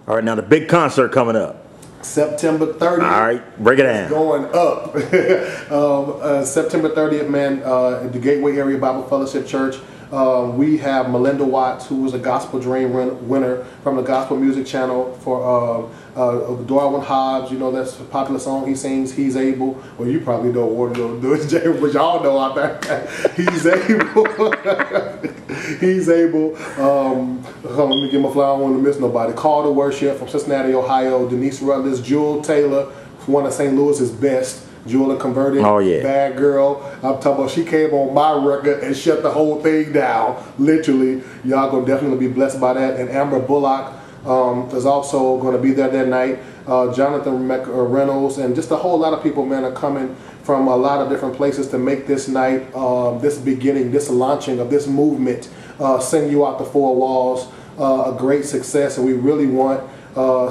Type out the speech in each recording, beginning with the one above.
All right, now the big concert coming up. September 30th. All right, break it down. It's going up. September 30th, man, at the Gateway Area Bible Fellowship Church. We have Melinda Watts, who was a Gospel Dream winner from the Gospel Music Channel for Darwin Hobbs. You know, that's a popular song he sings, He's Able. Well, you probably don't want to do it, Jay, but y'all know out there. He's able. He's able. Let me get my flower. I don't want to miss nobody. Call to Worship from Cincinnati, Ohio. Denise Rutledge, Jewel Taylor, one of St. Louis's best. Jewel and Converted, oh yeah, bad girl. I'm talking about, she came on my record and shut the whole thing down. Literally, y'all gonna definitely be blessed by that. And Amber Bullock is also gonna be there that night. Jonathan Reynolds and just a whole lot of people, man, are coming from a lot of different places to make this night, this beginning, this launching of this movement, Send You Out the Four Walls, a great success. And we really want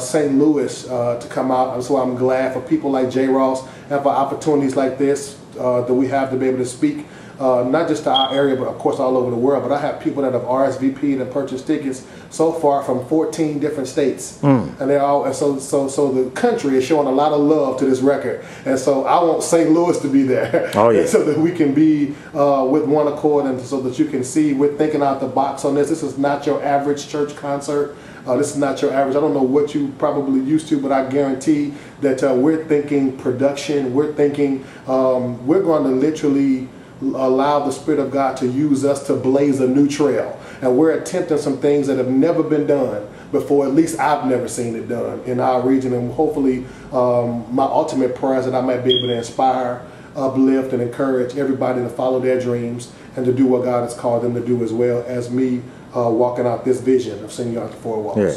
St. Louis to come out. That's why I'm glad for people like Jross and for opportunities like this that we have to be able to speak, not just to our area, but of course all over the world. But I have people that have RSVP'd and purchased tickets so far from 14 different states, and they're all, and so the country is showing a lot of love to this record, and so I want St. Louis to be there, oh yeah, so that we can be with one accord, and so that you can see we're thinking out the box on this. This is not your average church concert. This is not your average. I don't know what you probably used to, but I guarantee that we're thinking production. We're thinking we're going to literally allow the Spirit of God to use us to blaze a new trail. And we're attempting some things that have never been done before. At least I've never seen it done in our region. And hopefully my ultimate prayer is that I might be able to inspire, uplift, and encourage everybody to follow their dreams and to do what God has called them to do, as well as me walking out this vision of Sending You Out the Four Walls. Yeah.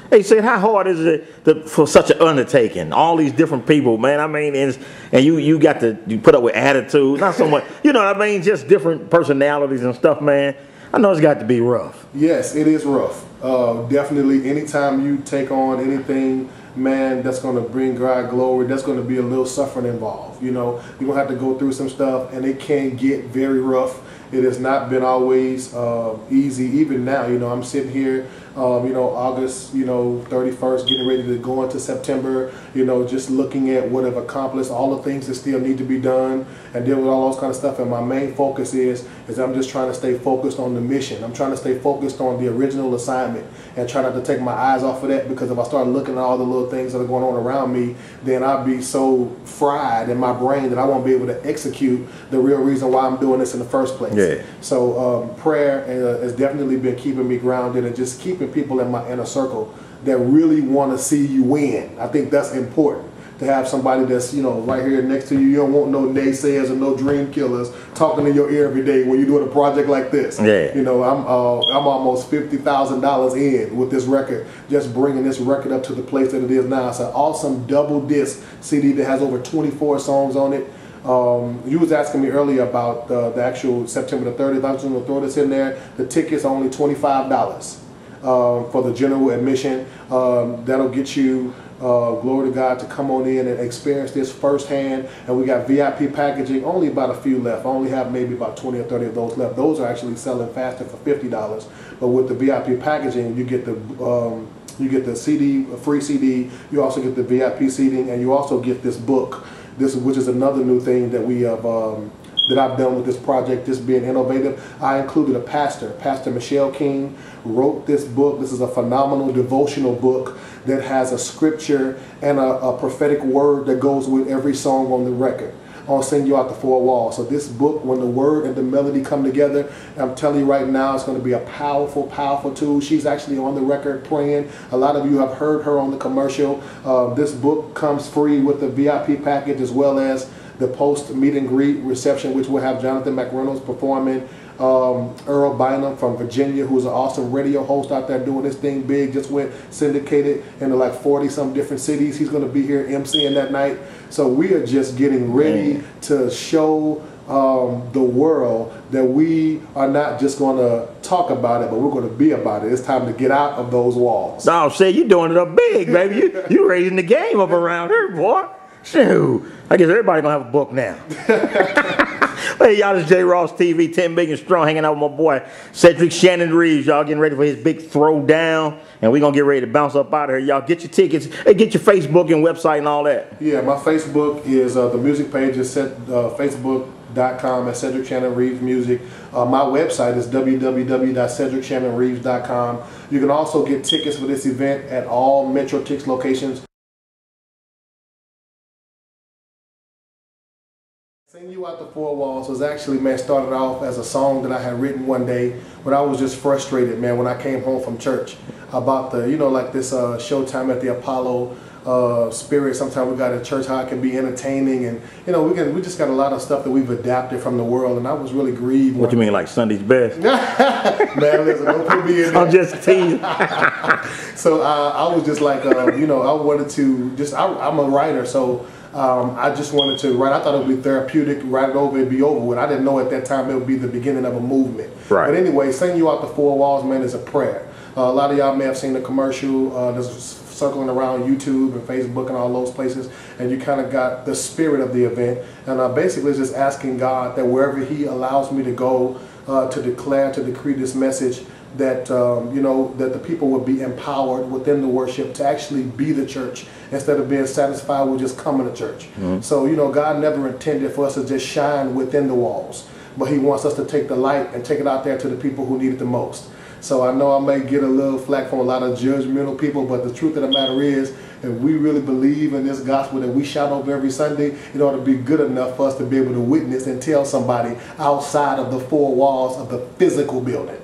Hey, Sid, how hard is it for such an undertaking? All these different people, man. I mean, and you got to put up with attitude, not so much, you know what I mean, just different personalities and stuff, man. I know it's got to be rough. Yes, it is rough. Definitely, anytime you take on anything, man, that's going to bring God glory, there's going to be a little suffering involved. You know, you're going to have to go through some stuff, and it can get very rough. It has not been always easy. Even now, you know, I'm sitting here, you know, August, you know, 31st, getting ready to go into September, you know, just looking at what I've accomplished, all the things that still need to be done, and deal with all those kind of stuff. And my main focus is I'm just trying to stay focused on the mission. I'm trying to stay focused on the original assignment and try not to take my eyes off of that, because if I start looking at all the little things that are going on around me, then I'll be so fried in my brain that I won't be able to execute the real reason why I'm doing this in the first place. Yeah. So prayer has definitely been keeping me grounded and just keeping people in my inner circle that really want to see you win. I think that's important, to have somebody that's, you know, right here next to you. You don't want no naysayers or no dream killers talking in your ear every day when you're doing a project like this. Yeah. You know, I'm almost $50,000 in with this record, just bringing this record up to the place that it is now. It's an awesome double disc CD that has over 24 songs on it. You was asking me earlier about the actual September the 30th. I'm just going to throw this in there. The ticket's only $25 for the general admission. That'll get you, glory to God, to come on in and experience this firsthand. And we got VIP packaging, only about a few left. I only have maybe about 20 or 30 of those left. Those are actually selling faster for $50. But with the VIP packaging, you get the CD, a free CD. You also get the VIP seating, and you also get this book. Which is another new thing that we have, that I've done with this project, this being innovative. I included a pastor. Pastor Michelle King wrote this book. This is a phenomenal devotional book that has a scripture and a prophetic word that goes with every song on the record. I'll send you out the four walls. So this book, when the word and the melody come together, I'm telling you right now, it's going to be a powerful, powerful tool. She's actually on the record praying. A lot of you have heard her on the commercial. This book comes free with the VIP package, as well as the post meet and greet reception, which will have Jonathan McReynolds performing. Earl Bynum from Virginia, who's an awesome radio host out there doing this thing big, just went syndicated into like 40-some different cities. He's going to be here emceeing that night. So we are just getting ready to show the world that we are not just going to talk about it, but we're going to be about it. It's time to get out of those walls. No, say you're doing it up big, baby. You raising the game up around here, boy. Shoot, I guess everybody gonna have a book now. Hey, y'all, this is Jross-tv, 10 million strong, hanging out with my boy Cedric Shannon Rives. Y'all getting ready for his big throw down, and we're going to get ready to bounce up out of here. Y'all get your tickets, and get your Facebook and website and all that. Yeah, my Facebook is, the music page is facebook.com at Cedric Shannon Rives Music. My website is www.cedricshannonrives.com. You can also get tickets for this event at all Metro Tix locations. Sing You Out the Four Walls was actually, man, started off as a song that I had written one day when I was just frustrated, man, when I came home from church about the, you know, like this Showtime at the Apollo spirit. Sometimes we got in church how it can be entertaining, and you know, we just got a lot of stuff that we've adapted from the world, and I was really grieved. What you mean, like Sunday's best? Man, listen, don't put me in there. I'm just teasing. So I was just like, you know, I wanted to just, I'm a writer, so I just wanted to write. I thought it would be therapeutic, write it over, it'd be over with. I didn't know at that time it would be the beginning of a movement. Right. But anyway, Sing You Out the Four Walls, man, is a prayer. A lot of y'all may have seen the commercial that's circling around YouTube and Facebook and all those places, and you kind of got the spirit of the event. And basically it's just asking God that wherever He allows me to go to declare, to decree this message, that you know, that the people would be empowered within the worship to actually be the church instead of being satisfied with just coming to church. So, you know, God never intended for us to just shine within the walls, but He wants us to take the light and take it out there to the people who need it the most. So I know I may get a little flack from a lot of judgmental people, but the truth of the matter is, if we really believe in this gospel that we shout over every Sunday, it ought to be good enough for us to be able to witness and tell somebody outside of the four walls of the physical building.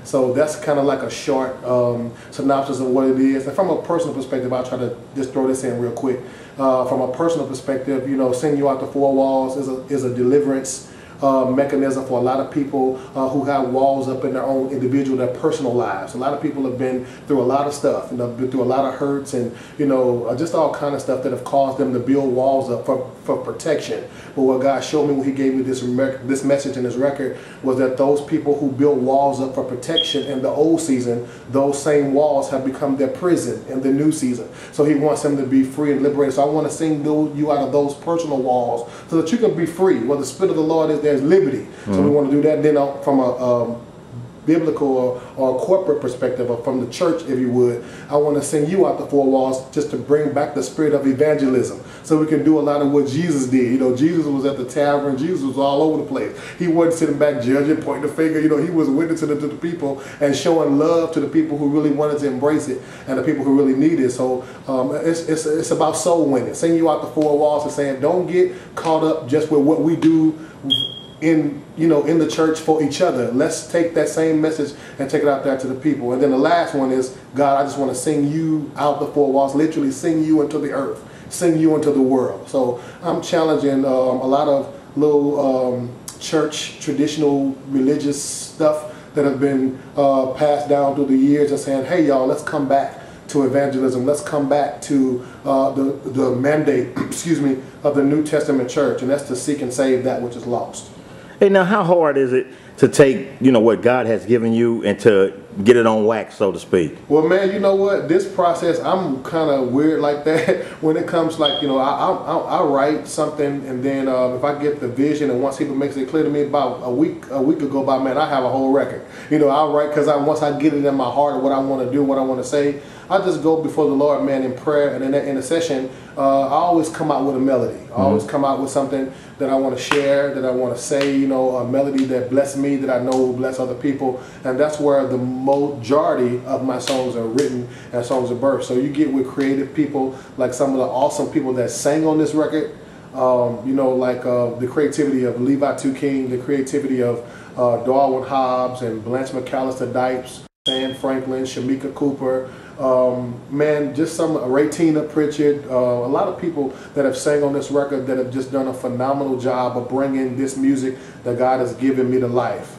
So that's kind of like a short synopsis of what it is. And from a personal perspective, I'll try to just throw this in real quick. From a personal perspective, you know, Sing You Out the Four Walls is a deliverance mechanism for a lot of people who have walls up in their own individual, their personal lives. A lot of people have been through a lot of stuff, you know, been through a lot of hurts and, you know, just all kind of stuff that have caused them to build walls up for protection. But what God showed me when He gave me this message in this record was that those people who built walls up for protection in the old season, those same walls have become their prison in the new season. So He wants them to be free and liberated. So I want to sing you out of those personal walls so that you can be free. Where the Spirit of the Lord is, there's liberty. So we want to do that. Then from a biblical or corporate perspective, or from the church, if you would, I want to sing you out the four walls just to bring back the spirit of evangelism, so we can do a lot of what Jesus did. You know, Jesus was at the tavern, Jesus was all over the place. He wasn't sitting back judging, pointing the finger. You know, He was witnessing to the people and showing love to the people who really wanted to embrace it and the people who really need it. So it's about soul winning. Sing you out the four walls and saying, don't get caught up just with what we do in, you know, in the church for each other. Let's take that same message and take it out there to the people. And then the last one is, God, I just want to sing you out the four walls, literally sing you into the earth, sing you into the world. So I'm challenging a lot of little church, traditional, religious stuff that have been passed down through the years, and saying, hey y'all, let's come back to evangelism. Let's come back to the mandate, excuse me, of the New Testament church, and that's to seek and save that which is lost. Hey, now how hard is it to take, you know, what God has given you and to get it on wax, so to speak? Well, man, you know what? This process, I'm kind of weird like that when it comes, like, you know, I write something, and then if I get the vision, and once He makes it clear to me, about a week ago, by, man, I have a whole record. You know, I'll write because once I get it in my heart of what I want to do, what I want to say, I just go before the Lord, man, in prayer, and in that intercession, I always come out with a melody. I always come out with something that I want to share, that I want to say, you know, a melody that bless me, that I know will bless other people. And that's where the majority of my songs are written and songs are birthed. So you get with creative people, like some of the awesome people that sang on this record, you know, like the creativity of Levi 2 King, the creativity of Darwin Hobbs and Blanche McAllister Dipes, Sam Franklin, Shamika Cooper, man, just some Raytina Pritchard, a lot of people that have sang on this record that have just done a phenomenal job of bringing this music that God has given me to life.